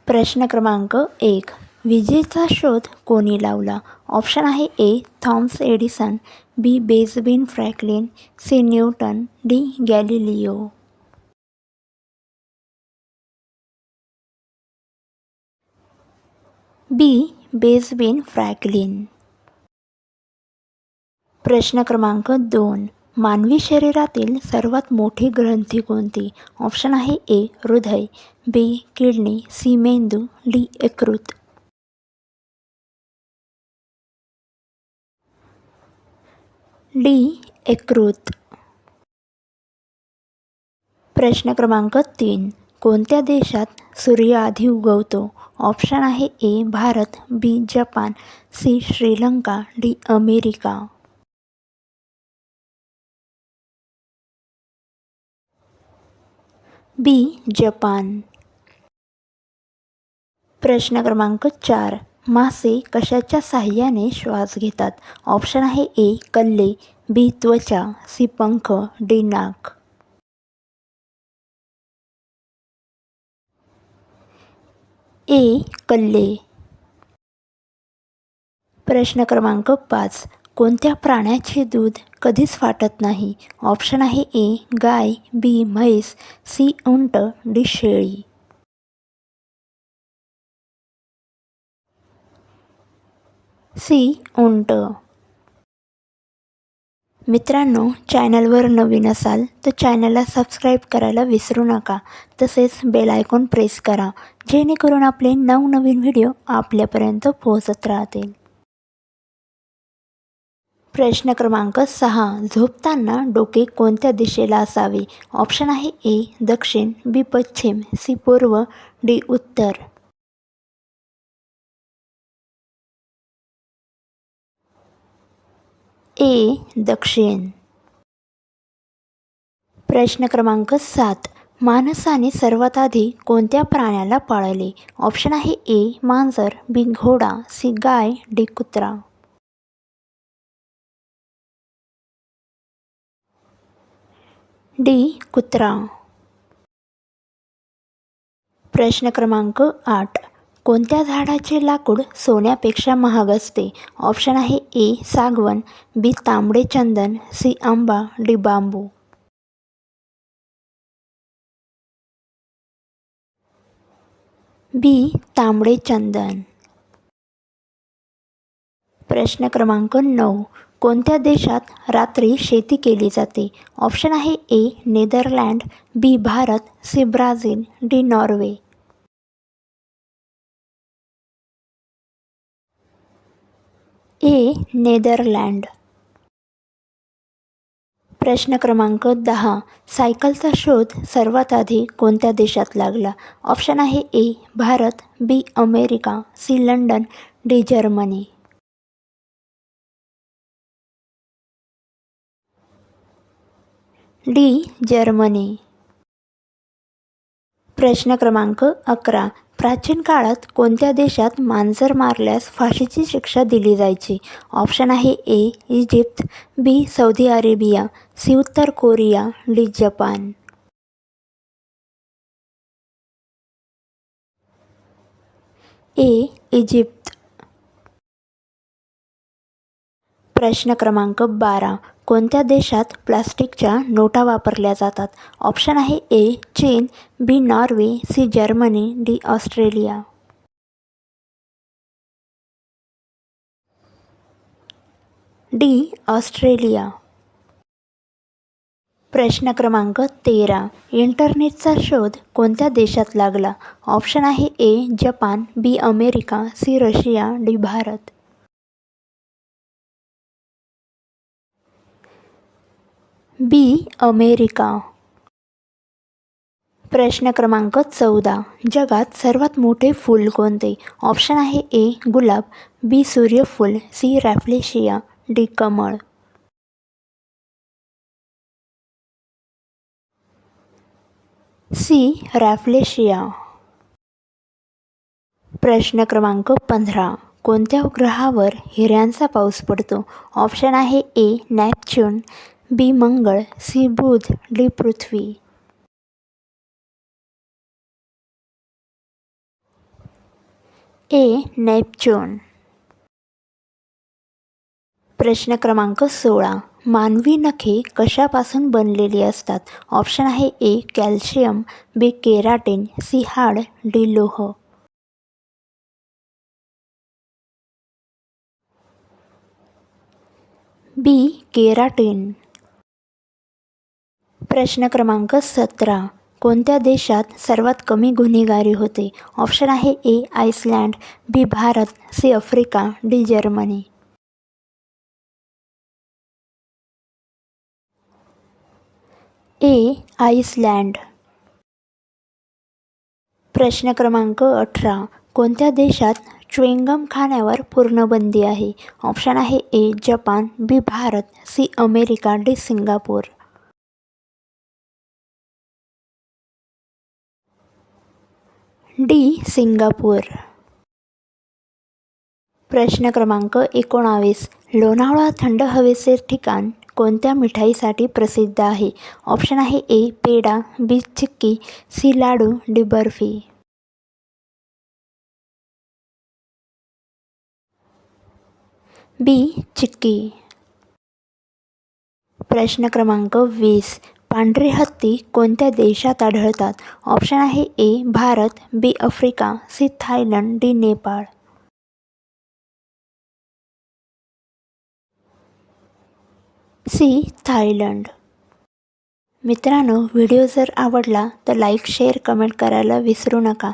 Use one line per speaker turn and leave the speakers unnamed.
प्रश्न क्रमांक 1. विजेचा शोध कोणी लावला? ऑप्शन आहे A. Thomas Edison, B. Benjamin Franklin, C. Newton, D. Galileo. B. Benjamin Franklin. प्रश्न क्रमांक 2. मानवी शरीरातील सर्वात मोठी ग्रंथी कोणती? ऑप्शन आहे ए. हृदय, बी. Kidney, C. मेंदू, डी. यकृत. डी. यकृत. प्रश्न क्रमांक 3. कोणत्या देशात सूर्य आधी उगवतो? ऑप्शन आहे A. Bharat, B. Japan, C. Sri Lanka, D. America. B. Japan. प्रश्न क्रमांक 4. मासे कशाच्या साहाय्याने श्वास घेतात? ऑप्शन आहे ए. कल्ले, बी. त्वचा, सी. पंख, डी. नाक. ए. कल्ले. प्रश्न क्रमांक 5. कोणत्या प्राण्याचे दूध कधीच फाटत नाही? ऑप्शन आहे ए. गाय, बी. म्हैस, सी. उंट, डी. शेळी. सी. उंट. मित्रांनो, चॅनलवर नवीन असाल तर चॅनलला सबस्क्राईब करायला विसरू नका. तसेच बेल आयकॉन प्रेस करा, जेणेकरून आपले नवनवीन व्हिडिओ आपल्यापर्यंत पोहोचत राहतील. प्रश्न क्रमांक 6. झोपताना डोके कोणत्या दिशेला असावे? ऑप्शन आहे ए. दक्षिण, बी. पश्चिम, सी. पूर्व, डी. उत्तर. ए. दक्षिण. प्रश्न क्रमांक 7. माणसाने सर्वात आधी कोणत्या प्राण्याला पाळले? ऑप्शन आहे ए. मांजर, बी. घोडा, सी. गाय, डी. कुत्रा. डी. कुत्रा. प्रश्न क्रमांक 8. कोणत्या झाडाचे लाकूड सोन्यापेक्षा महाग असते? ऑप्शन आहे ए. सागवान, बी. तांबडे चंदन, सी. आंबा, डी. बांबू. बी. तांबडे चंदन. प्रश्न क्रमांक 9. कोणत्या देशात रात्री शेती केली जाते? ऑप्शन आहे A. Netherland, B. Bharat, C. Brazil, D. Norway. A. Netherland. प्रश्न क्रमांक 10. सायकलचा शोध सर्वात आधी कोणत्या देशात लागला? ऑप्शन आहे A. Bharat, B. America, C. London, D. Germany. D. Germany. प्रश्न क्रमांक 11. प्राचीन काळात कोणत्या देशात मांजर मारल्यास फाशीची शिक्षा दिली जायची? ऑप्शन आहे A. Egypt, B. Saudi Arabia, C. उत्तर Korea, D. Japan. A. Egypt. प्रश्न क्रमांक 12. कोणत्या देशात प्लास्टिकच्या नोटा वापरल्या जातात? ऑप्शन आहे ए. चीन, B. Norway, C. Germany, D. Australia. D. Australia. प्रश्न क्रमांक 13. इंटरनेटचा शोध कोणत्या देशात लागला? ऑप्शन आहे A. Japan, B. America, C. Russia, D. Bharat. B. America. प्रश्न क्रमांक 14. जगात सर्वात मोठे फूल कोणते? ऑप्शन आहे ए. गुलाब, बी. सूर्यफूल, सी. रॅफ्लेशिया, डी. कमळ. सी. रॅफ्लेशिया. प्रश्न क्रमांक 15. कोणत्या ग्रहावर हिऱ्यांचा पाऊस पडतो? ऑप्शन आहे ए. नेपच्यून, बी. मंगळ, सी. बुध, डी. पृथ्वी. ए. नेपच्यून. प्रश्न क्रमांक 16. मानवी नखे कशापासून बनलेली असतात? ऑप्शन आहे A. Calcium, B. Keratin, C. हाड, डी. लोह. बी. केराटिन. प्रश्न क्रमांक 17. कोणत्या देशात सर्वात कमी गुन्हेगारी होते? ऑप्शन आहे A. Iceland, B. Bharat, C. Africa, D. Germany. A. Iceland. प्रश्न क्रमांक 18. कोणत्या देशात च्युइंगम खाण्यावर पूर्ण बंदी आहे? ऑप्शन आहे A. Japan, B. Bharat, C. America, D. Singapore. D. Singapore. प्रश्न क्रमांक 19. लोणावळा थंड हवेचे ठिकाण कोणत्या मिठाईसाठी प्रसिद्ध आहे? ऑप्शन आहे ए. पेढा, बी. चिक्की, सी. लाडू, डी. बर्फी. बी. चिक्की. प्रश्न क्रमांक 20. पांढरे हत्ती कोणत्या देशात आढळतात? ऑप्शन आहे A. Bharat, B. Africa, C. Thailand, D. Nepal. C. Thailand. मित्रांनो, व्हिडिओ जर आवडला तर लाईक, शेअर, कमेंट करायला विसरू नका.